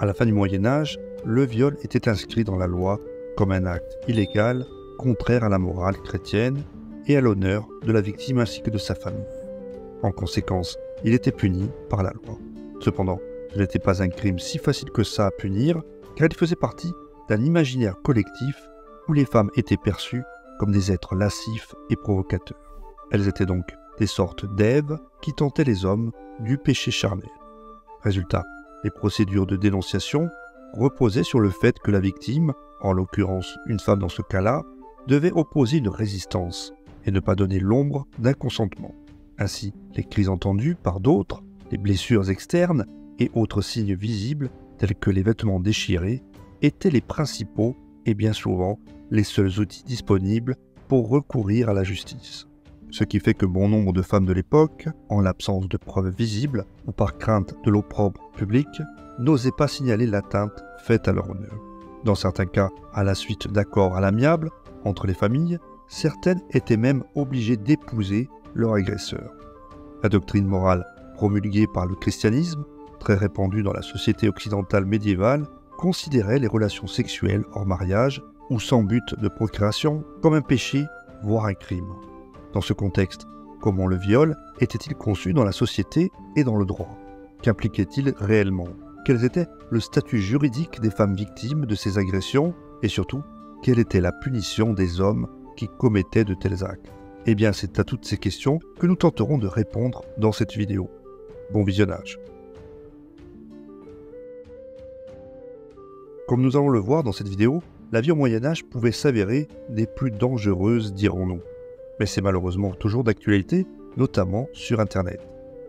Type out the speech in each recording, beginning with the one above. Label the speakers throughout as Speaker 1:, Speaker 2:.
Speaker 1: À la fin du Moyen-Âge, le viol était inscrit dans la loi comme un acte illégal, contraire à la morale chrétienne et à l'honneur de la victime ainsi que de sa famille. En conséquence, il était puni par la loi. Cependant, ce n'était pas un crime si facile que ça à punir, car il faisait partie d'un imaginaire collectif où les femmes étaient perçues comme des êtres lascifs et provocateurs. Elles étaient donc des sortes d'Ève qui tentaient les hommes du péché charnel. Résultat, les procédures de dénonciation reposaient sur le fait que la victime, en l'occurrence une femme dans ce cas-là, devait opposer une résistance et ne pas donner l'ombre d'un consentement. Ainsi, les cris entendus par d'autres, les blessures externes et autres signes visibles tels que les vêtements déchirés étaient les principaux et bien souvent les seuls outils disponibles pour recourir à la justice. Ce qui fait que bon nombre de femmes de l'époque, en l'absence de preuves visibles ou par crainte de l'opprobre public, n'osaient pas signaler l'atteinte faite à leur honneur. Dans certains cas, à la suite d'accords à l'amiable entre les familles, certaines étaient même obligées d'épouser leur agresseur. La doctrine morale promulguée par le christianisme, très répandue dans la société occidentale médiévale, considérait les relations sexuelles hors mariage ou sans but de procréation comme un péché, voire un crime. Dans ce contexte, comment le viol était-il conçu dans la société et dans le droit? Qu'impliquait-il réellement? Quel était le statut juridique des femmes victimes de ces agressions? Et surtout, quelle était la punition des hommes qui commettaient de tels actes? Eh bien, c'est à toutes ces questions que nous tenterons de répondre dans cette vidéo. Bon visionnage. Comme nous allons le voir dans cette vidéo, la vie au Moyen-Âge pouvait s'avérer des plus dangereuses, dirons-nous. Mais c'est malheureusement toujours d'actualité, notamment sur Internet.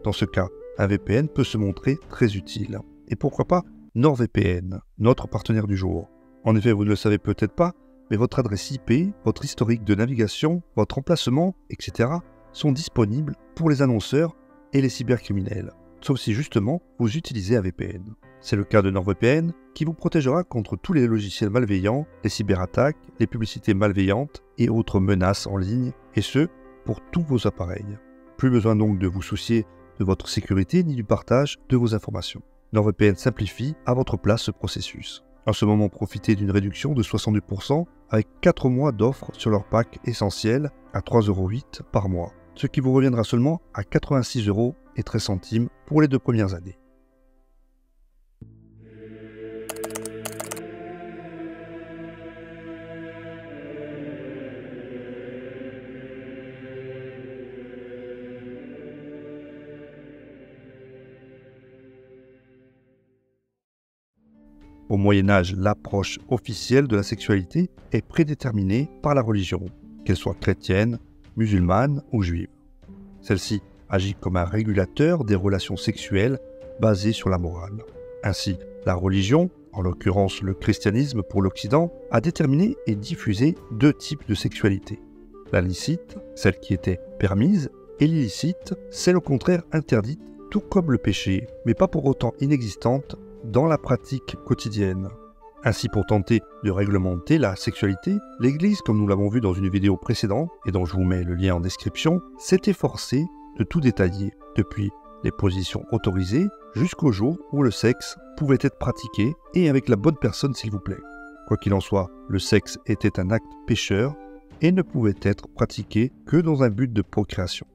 Speaker 1: Dans ce cas, un VPN peut se montrer très utile. Et pourquoi pas NordVPN, notre partenaire du jour. En effet, vous ne le savez peut-être pas, mais votre adresse IP, votre historique de navigation, votre emplacement, etc. sont disponibles pour les annonceurs et les cybercriminels, sauf si justement vous utilisez un VPN. C'est le cas de NordVPN qui vous protégera contre tous les logiciels malveillants, les cyberattaques, les publicités malveillantes et autres menaces en ligne, et ce, pour tous vos appareils. Plus besoin donc de vous soucier de votre sécurité ni du partage de vos informations. NordVPN simplifie à votre place ce processus. En ce moment, profitez d'une réduction de 70% avec 4 mois d'offres sur leur pack essentiel à 3,08 € par mois, ce qui vous reviendra seulement à 86,13 € pour les 2 premières années. Au Moyen-Âge, l'approche officielle de la sexualité est prédéterminée par la religion, qu'elle soit chrétienne, musulmane ou juive. Celle-ci agit comme un régulateur des relations sexuelles basées sur la morale. Ainsi, la religion, en l'occurrence le christianisme pour l'Occident, a déterminé et diffusé 2 types de sexualité. La licite, celle qui était permise, et l'illicite, celle au contraire interdite, tout comme le péché, mais pas pour autant inexistante dans la pratique quotidienne. Ainsi, pour tenter de réglementer la sexualité, l'Église, comme nous l'avons vu dans une vidéo précédente, et dont je vous mets le lien en description, s'est efforcée de tout détailler, depuis les positions autorisées jusqu'au jour où le sexe pouvait être pratiqué, et avec la bonne personne s'il vous plaît. Quoi qu'il en soit, le sexe était un acte pécheur et ne pouvait être pratiqué que dans un but de procréation.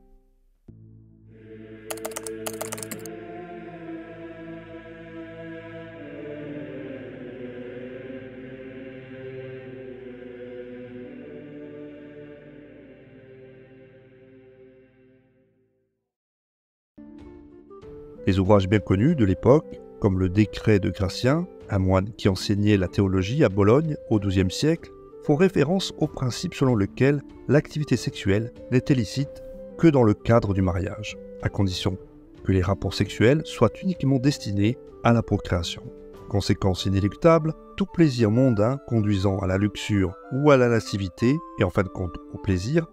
Speaker 1: Les ouvrages bien connus de l'époque, comme le Décret de Gratien, un moine qui enseignait la théologie à Bologne au XIIe siècle, font référence au principe selon lequel l'activité sexuelle n'est licite que dans le cadre du mariage, à condition que les rapports sexuels soient uniquement destinés à la procréation. Conséquence inéluctable, tout plaisir mondain conduisant à la luxure ou à la lascivité, et en fin de compte au plaisir,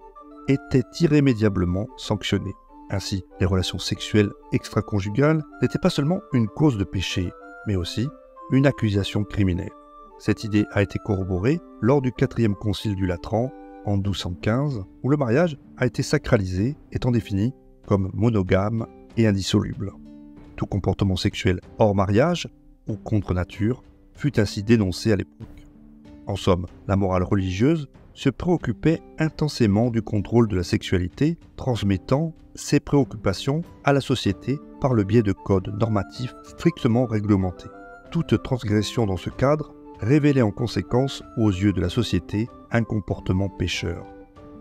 Speaker 1: était irrémédiablement sanctionné. Ainsi, les relations sexuelles extraconjugales n'étaient pas seulement une cause de péché, mais aussi une accusation criminelle. Cette idée a été corroborée lors du 4e concile du Latran en 1215, où le mariage a été sacralisé, étant défini comme monogame et indissoluble. Tout comportement sexuel hors mariage ou contre nature, fut ainsi dénoncée à l'époque. En somme, la morale religieuse se préoccupait intensément du contrôle de la sexualité, transmettant ses préoccupations à la société par le biais de codes normatifs strictement réglementés. Toute transgression dans ce cadre révélait en conséquence aux yeux de la société un comportement pécheur.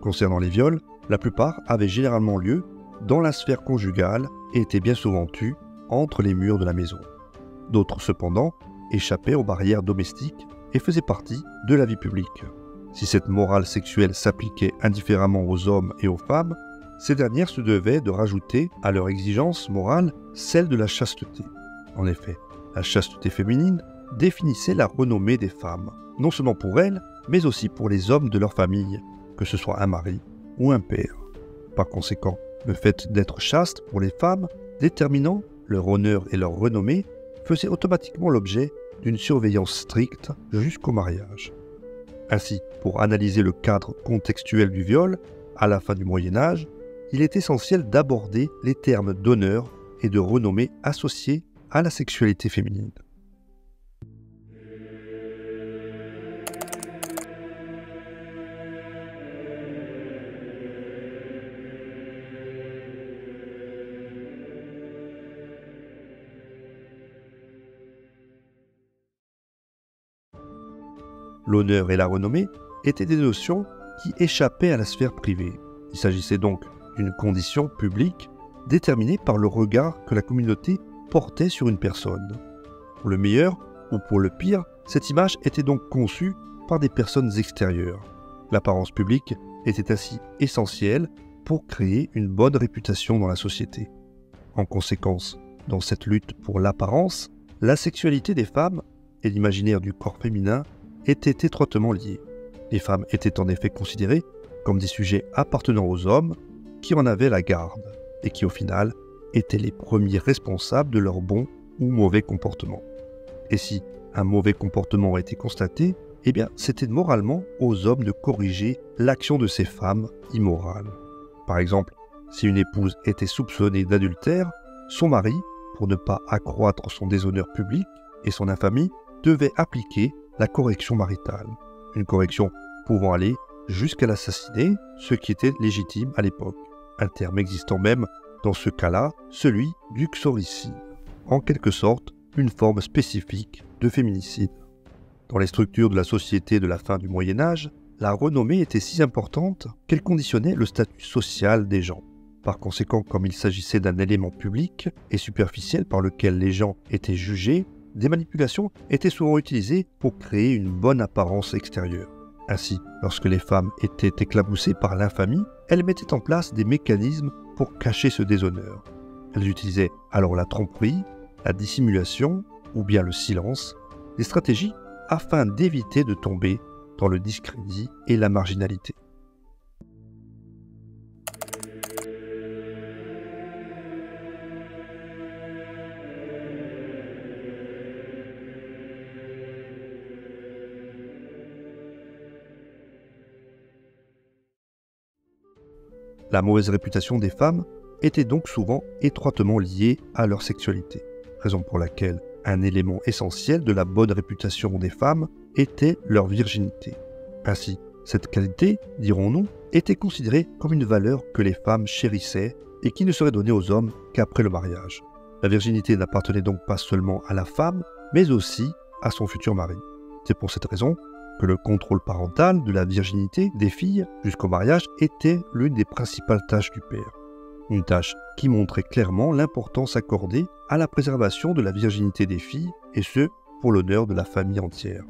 Speaker 1: Concernant les viols, la plupart avaient généralement lieu dans la sphère conjugale et étaient bien souvent tus entre les murs de la maison. D'autres cependant échappaient aux barrières domestiques et faisaient partie de la vie publique. Si cette morale sexuelle s'appliquait indifféremment aux hommes et aux femmes, ces dernières se devaient de rajouter à leur exigence morale celle de la chasteté. En effet, la chasteté féminine définissait la renommée des femmes, non seulement pour elles, mais aussi pour les hommes de leur famille, que ce soit un mari ou un père. Par conséquent, le fait d'être chaste pour les femmes, déterminant leur honneur et leur renommée, faisait automatiquement l'objet d'une surveillance stricte jusqu'au mariage. Ainsi, pour analyser le cadre contextuel du viol, à la fin du Moyen-Âge, il est essentiel d'aborder les termes d'honneur et de renommée associés à la sexualité féminine. L'honneur et la renommée étaient des notions qui échappaient à la sphère privée. Il s'agissait donc d'une condition publique déterminée par le regard que la communauté portait sur une personne. Pour le meilleur ou pour le pire, cette image était donc conçue par des personnes extérieures. L'apparence publique était ainsi essentielle pour créer une bonne réputation dans la société. En conséquence, dans cette lutte pour l'apparence, la sexualité des femmes et l'imaginaire du corps féminin étaient étroitement liés. Les femmes étaient en effet considérées comme des sujets appartenant aux hommes qui en avaient la garde et qui au final étaient les premiers responsables de leur bon ou mauvais comportement. Et si un mauvais comportement a été constaté, eh bien c'était moralement aux hommes de corriger l'action de ces femmes immorales. Par exemple, si une épouse était soupçonnée d'adultère, son mari, pour ne pas accroître son déshonneur public et son infamie, devait appliquer la correction maritale, une correction pouvant aller jusqu'à l'assassiner, ce qui était légitime à l'époque, un terme existant même dans ce cas-là, celui d'uxoricide, en quelque sorte une forme spécifique de féminicide. Dans les structures de la société de la fin du Moyen-Âge, la renommée était si importante qu'elle conditionnait le statut social des gens. Par conséquent, comme il s'agissait d'un élément public et superficiel par lequel les gens étaient jugés, des manipulations étaient souvent utilisées pour créer une bonne apparence extérieure. Ainsi, lorsque les femmes étaient éclaboussées par l'infamie, elles mettaient en place des mécanismes pour cacher ce déshonneur. Elles utilisaient alors la tromperie, la dissimulation ou bien le silence, des stratégies afin d'éviter de tomber dans le discrédit et la marginalité. La mauvaise réputation des femmes était donc souvent étroitement liée à leur sexualité, raison pour laquelle un élément essentiel de la bonne réputation des femmes était leur virginité. Ainsi, cette qualité, dirons-nous, était considérée comme une valeur que les femmes chérissaient et qui ne serait donnée aux hommes qu'après le mariage. La virginité n'appartenait donc pas seulement à la femme, mais aussi à son futur mari. C'est pour cette raison que le contrôle parental de la virginité des filles jusqu'au mariage était l'une des principales tâches du père. Une tâche qui montrait clairement l'importance accordée à la préservation de la virginité des filles, et ce, pour l'honneur de la famille entière.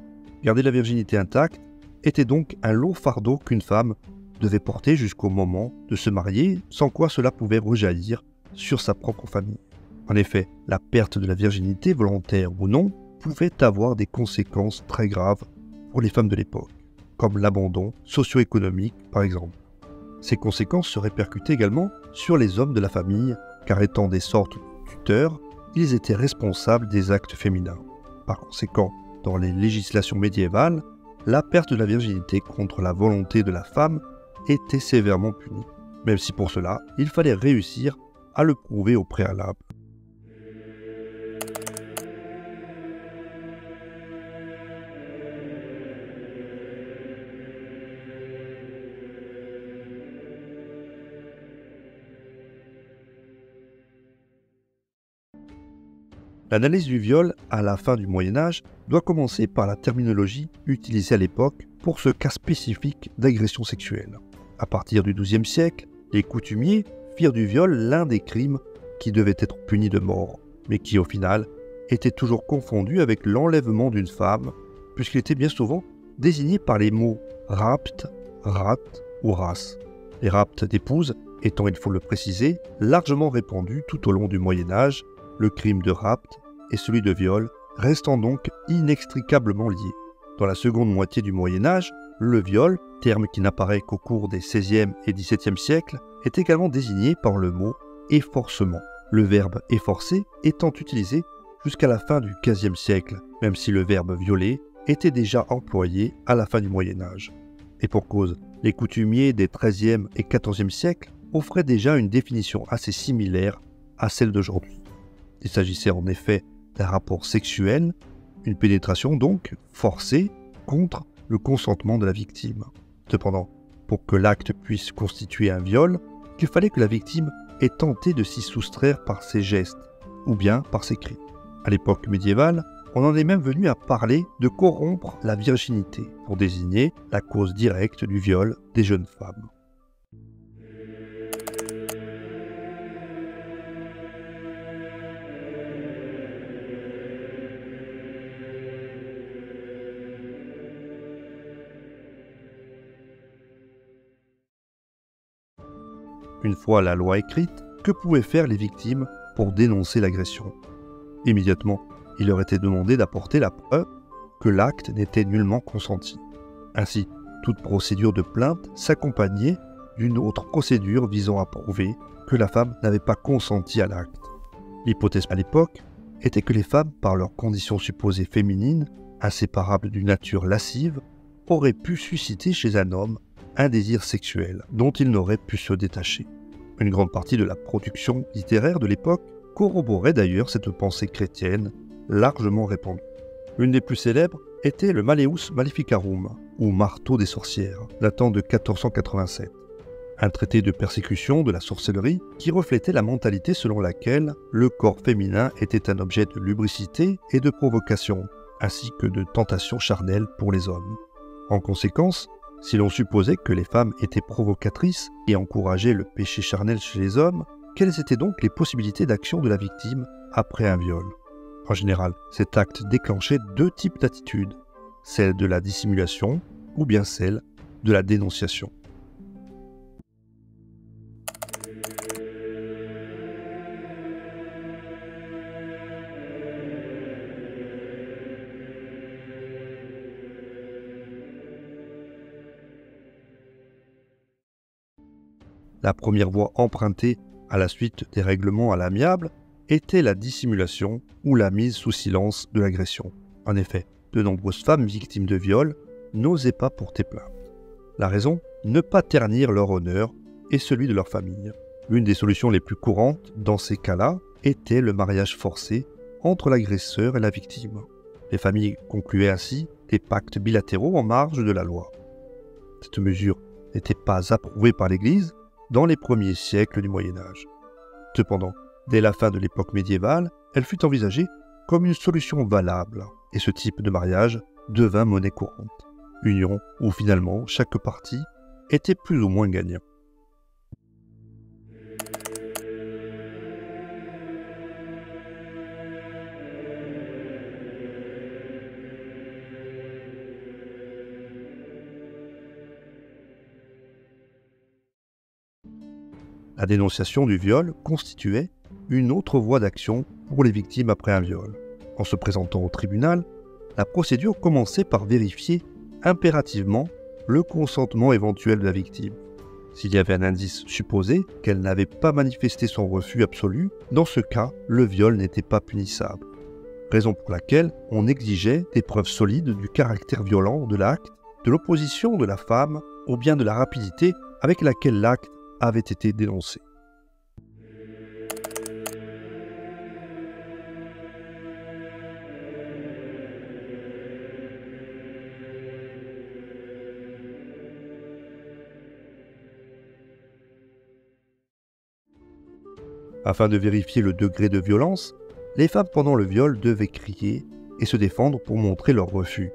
Speaker 1: Garder la virginité intacte était donc un lourd fardeau qu'une femme devait porter jusqu'au moment de se marier, sans quoi cela pouvait rejaillir sur sa propre famille. En effet, la perte de la virginité, volontaire ou non, pouvait avoir des conséquences très graves pour les femmes de l'époque, comme l'abandon socio-économique par exemple. Ces conséquences se répercutaient également sur les hommes de la famille, car étant des sortes de tuteurs, ils étaient responsables des actes féminins. Par conséquent, dans les législations médiévales, la perte de la virginité contre la volonté de la femme était sévèrement punie, même si pour cela, il fallait réussir à le prouver au préalable. L'analyse du viol à la fin du Moyen Âge doit commencer par la terminologie utilisée à l'époque pour ce cas spécifique d'agression sexuelle. À partir du XIIe siècle, les coutumiers firent du viol l'un des crimes qui devaient être punis de mort, mais qui au final était toujours confondu avec l'enlèvement d'une femme, puisqu'il était bien souvent désigné par les mots rapt, rat ou race. Les rapts d'épouses étant, il faut le préciser, largement répandus tout au long du Moyen Âge, le crime de rapt et celui de viol restant donc inextricablement liés. Dans la seconde moitié du Moyen Âge, le viol, terme qui n'apparaît qu'au cours des XVIe et XVIIe siècles, est également désigné par le mot efforcement, le verbe efforcer étant utilisé jusqu'à la fin du XVe siècle, même si le verbe violer était déjà employé à la fin du Moyen Âge. Et pour cause, les coutumiers des XIIIe et XIVe siècles offraient déjà une définition assez similaire à celle d'aujourd'hui. Il s'agissait en effet d'un rapport sexuel, une pénétration donc forcée contre le consentement de la victime. Cependant, pour que l'acte puisse constituer un viol, il fallait que la victime ait tenté de s'y soustraire par ses gestes ou bien par ses cris. À l'époque médiévale, on en est même venu à parler de corrompre la virginité pour désigner la cause directe du viol des jeunes femmes. Une fois la loi écrite, que pouvaient faire les victimes pour dénoncer l'agression ? Immédiatement, il leur était demandé d'apporter la preuve que l'acte n'était nullement consenti. Ainsi, toute procédure de plainte s'accompagnait d'une autre procédure visant à prouver que la femme n'avait pas consenti à l'acte. L'hypothèse à l'époque était que les femmes, par leurs conditions supposées féminines, inséparables d'une nature lascive, auraient pu susciter chez un homme un désir sexuel dont il n'aurait pu se détacher. Une grande partie de la production littéraire de l'époque corroborait d'ailleurs cette pensée chrétienne largement répandue. Une des plus célèbres était le Malleus Maleficarum, ou marteau des sorcières, datant de 1487. Un traité de persécution de la sorcellerie qui reflétait la mentalité selon laquelle le corps féminin était un objet de lubricité et de provocation, ainsi que de tentation charnelle pour les hommes. En conséquence, si l'on supposait que les femmes étaient provocatrices et encourageaient le péché charnel chez les hommes, quelles étaient donc les possibilités d'action de la victime après un viol ? En général, cet acte déclenchait deux types d'attitudes, celle de la dissimulation ou bien celle de la dénonciation. La première voie empruntée à la suite des règlements à l'amiable était la dissimulation ou la mise sous silence de l'agression. En effet, de nombreuses femmes victimes de viol n'osaient pas porter plainte. La raison ? Ne pas ternir leur honneur et celui de leur famille. L'une des solutions les plus courantes dans ces cas-là était le mariage forcé entre l'agresseur et la victime. Les familles concluaient ainsi des pactes bilatéraux en marge de la loi. Cette mesure n'était pas approuvée par l'Église dans les premiers siècles du Moyen Âge. Cependant, dès la fin de l'époque médiévale, elle fut envisagée comme une solution valable, et ce type de mariage devint monnaie courante. Union où finalement chaque partie était plus ou moins gagnant. La dénonciation du viol constituait une autre voie d'action pour les victimes après un viol. En se présentant au tribunal, la procédure commençait par vérifier impérativement le consentement éventuel de la victime. S'il y avait un indice supposé qu'elle n'avait pas manifesté son refus absolu, dans ce cas, le viol n'était pas punissable. Raison pour laquelle on exigeait des preuves solides du caractère violent de l'acte, de l'opposition de la femme ou bien de la rapidité avec laquelle l'acte avait été dénoncé. Afin de vérifier le degré de violence, Les femmes pendant le viol devaient crier et se défendre pour montrer leur refus,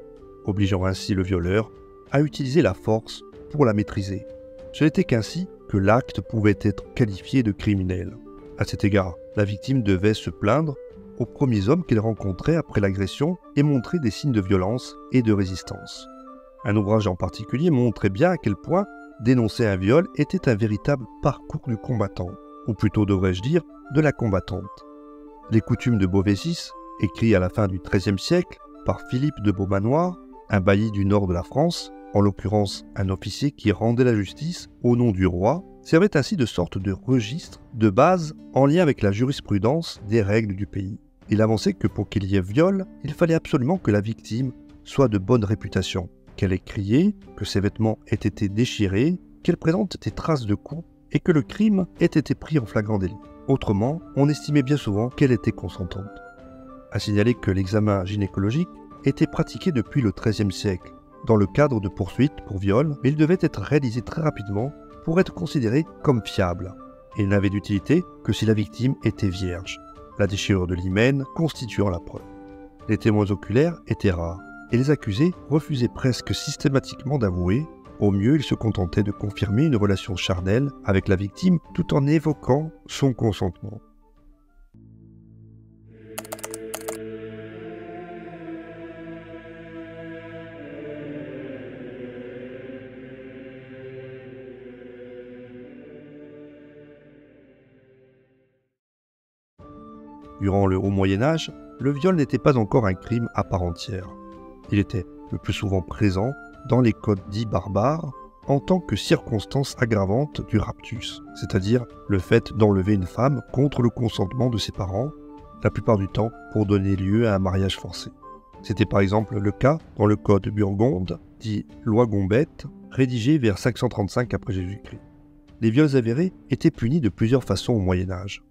Speaker 1: obligeant ainsi le violeur à utiliser la force pour la maîtriser. Ce n'était qu'ainsi que l'acte pouvait être qualifié de criminel. À cet égard, la victime devait se plaindre aux premiers hommes qu'elle rencontrait après l'agression et montrer des signes de violence et de résistance. Un ouvrage en particulier montrait bien à quel point dénoncer un viol était un véritable parcours du combattant, ou plutôt devrais-je dire, de la combattante. Les coutumes de Beauvaisis, écrit à la fin du XIIIe siècle par Philippe de Beaumanoir, un bailli du nord de la France, en l'occurrence un officier qui rendait la justice au nom du roi, servait ainsi de sorte de registre de base en lien avec la jurisprudence des règles du pays. Il avançait que pour qu'il y ait viol, il fallait absolument que la victime soit de bonne réputation, qu'elle ait crié, que ses vêtements aient été déchirés, qu'elle présente des traces de coups et que le crime ait été pris en flagrant délit. Autrement, on estimait bien souvent qu'elle était consentante. À signaler que l'examen gynécologique était pratiqué depuis le XIIIe siècle, dans le cadre de poursuites pour viol, mais il devait être réalisé très rapidement pour être considéré comme fiable. Et il n'avait d'utilité que si la victime était vierge, la déchirure de l'hymen constituant la preuve. Les témoins oculaires étaient rares, et les accusés refusaient presque systématiquement d'avouer. Au mieux, ils se contentaient de confirmer une relation charnelle avec la victime tout en évoquant son consentement. Durant le Haut Moyen-Âge, le viol n'était pas encore un crime à part entière. Il était le plus souvent présent dans les codes dits barbares en tant que circonstance aggravante du raptus, c'est-à-dire le fait d'enlever une femme contre le consentement de ses parents, la plupart du temps pour donner lieu à un mariage forcé. C'était par exemple le cas dans le code burgonde, dit loi Gombette, rédigé vers 535 après Jésus-Christ. Les viols avérés étaient punis de plusieurs façons au Moyen-Âge.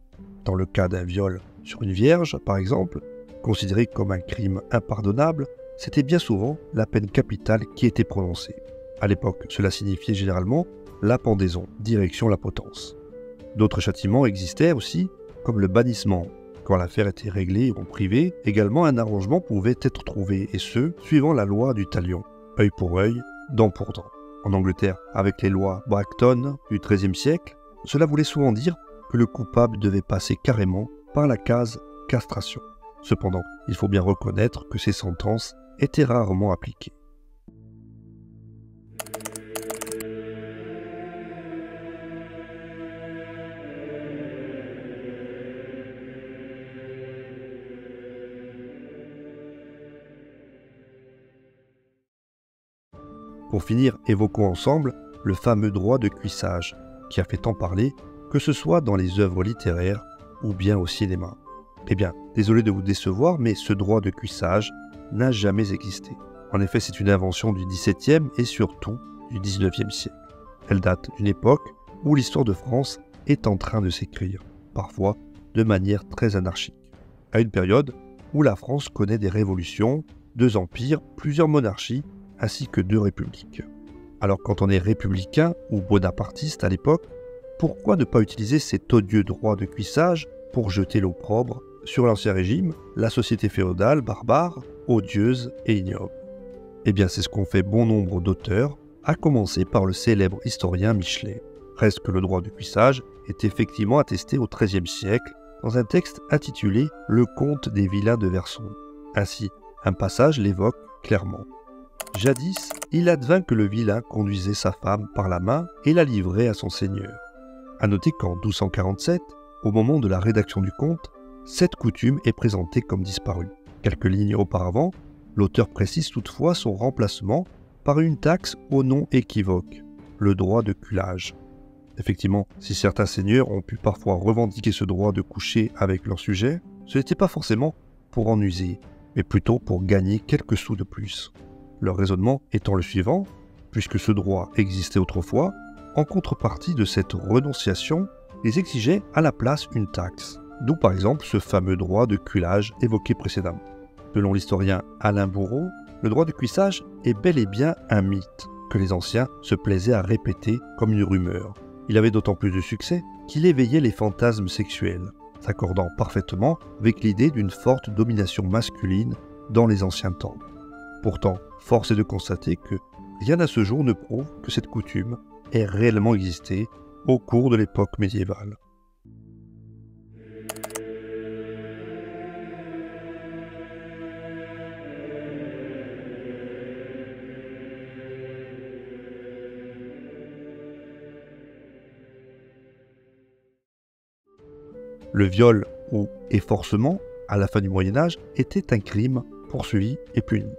Speaker 1: Dans le cas d'un viol sur une vierge, par exemple, considéré comme un crime impardonnable, c'était bien souvent la peine capitale qui était prononcée. À l'époque, cela signifiait généralement la pendaison, direction la potence. D'autres châtiments existaient aussi, comme le bannissement. Quand l'affaire était réglée en privé, également un arrangement pouvait être trouvé, et ce, suivant la loi du talion, œil pour œil, dent pour dent. En Angleterre, avec les lois Bracton du XIIIe siècle, cela voulait souvent dire que le coupable devait passer carrément par la case castration. Cependant, il faut bien reconnaître que ces sentences étaient rarement appliquées. Pour finir, évoquons ensemble le fameux droit de cuissage, qui a fait tant parler, que ce soit dans les œuvres littéraires ou bien au cinéma. Eh bien, désolé de vous décevoir, mais ce droit de cuissage n'a jamais existé. En effet, c'est une invention du XVIIe et surtout du XIXe siècle. Elle date d'une époque où l'histoire de France est en train de s'écrire, parfois de manière très anarchique. À une période où la France connaît des révolutions, 2 empires, plusieurs monarchies, ainsi que 2 républiques. Alors quand on est républicain ou bonapartiste à l'époque, pourquoi ne pas utiliser cet odieux droit de cuissage pour jeter l'opprobre sur l'Ancien Régime, la société féodale barbare, odieuse et ignoble? Eh bien c'est ce qu'ont fait bon nombre d'auteurs, à commencer par le célèbre historien Michelet. Reste que le droit de cuissage est effectivement attesté au XIIIe siècle dans un texte intitulé « Le Conte des vilains de Verson ». Ainsi, un passage l'évoque clairement. Jadis, il advint que le vilain conduisait sa femme par la main et la livrait à son seigneur. À noter qu'en 1247, au moment de la rédaction du conte, cette coutume est présentée comme disparue. Quelques lignes auparavant, l'auteur précise toutefois son remplacement par une taxe au nom équivoque, le droit de culage. Effectivement, si certains seigneurs ont pu parfois revendiquer ce droit de coucher avec leur sujet, ce n'était pas forcément pour en user, mais plutôt pour gagner quelques sous de plus. Leur raisonnement étant le suivant, puisque ce droit existait autrefois, en contrepartie de cette renonciation, ils exigeaient à la place une taxe, d'où par exemple ce fameux droit de culage évoqué précédemment. Selon l'historien Alain Bourreau, le droit de cuissage est bel et bien un mythe que les anciens se plaisaient à répéter comme une rumeur. Il avait d'autant plus de succès qu'il éveillait les fantasmes sexuels. s'accordant parfaitement avec l'idée d'une forte domination masculine dans les anciens temps. Pourtant, force est de constater que rien à ce jour ne prouve que cette coutume ait réellement existé au cours de l'époque médiévale. Le viol ou efforcement, à la fin du Moyen-Âge, était un crime poursuivi et puni.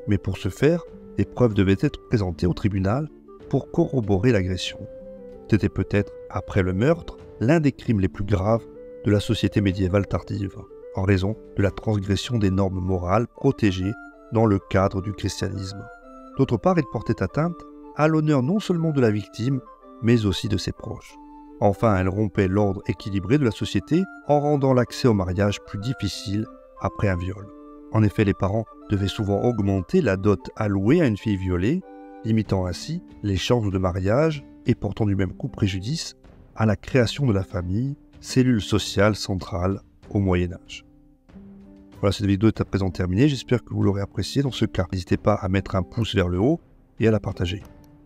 Speaker 1: Mais pour ce faire, des preuves devaient être présentées au tribunal pour corroborer l'agression. C'était peut-être, après le meurtre, l'un des crimes les plus graves de la société médiévale tardive, en raison de la transgression des normes morales protégées dans le cadre du christianisme. D'autre part, il portait atteinte à l'honneur non seulement de la victime, mais aussi de ses proches. Enfin, elle rompait l'ordre équilibré de la société en rendant l'accès au mariage plus difficile après un viol. En effet, les parents devaient souvent augmenter la dot allouée à une fille violée, limitant ainsi les chances de mariage et portant du même coup préjudice à la création de la famille, cellule sociale centrale au Moyen-Âge. Voilà, cette vidéo est à présent terminée, j'espère que vous l'aurez appréciée. Dans ce cas, n'hésitez pas à mettre un pouce vers le haut et à la partager.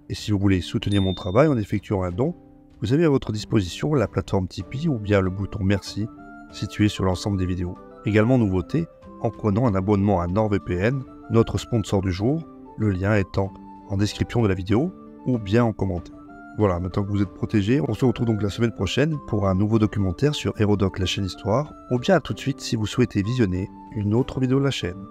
Speaker 1: Et si vous voulez soutenir mon travail en effectuant un don, vous avez à votre disposition la plateforme Tipeee ou bien le bouton Merci situé sur l'ensemble des vidéos. Également nouveauté, en prenant un abonnement à NordVPN, notre sponsor du jour, le lien étant en description de la vidéo ou bien en commentaire. Voilà, maintenant que vous êtes protégés, on se retrouve donc la semaine prochaine pour un nouveau documentaire sur Hérodote, la chaîne Histoire, ou bien à tout de suite si vous souhaitez visionner une autre vidéo de la chaîne.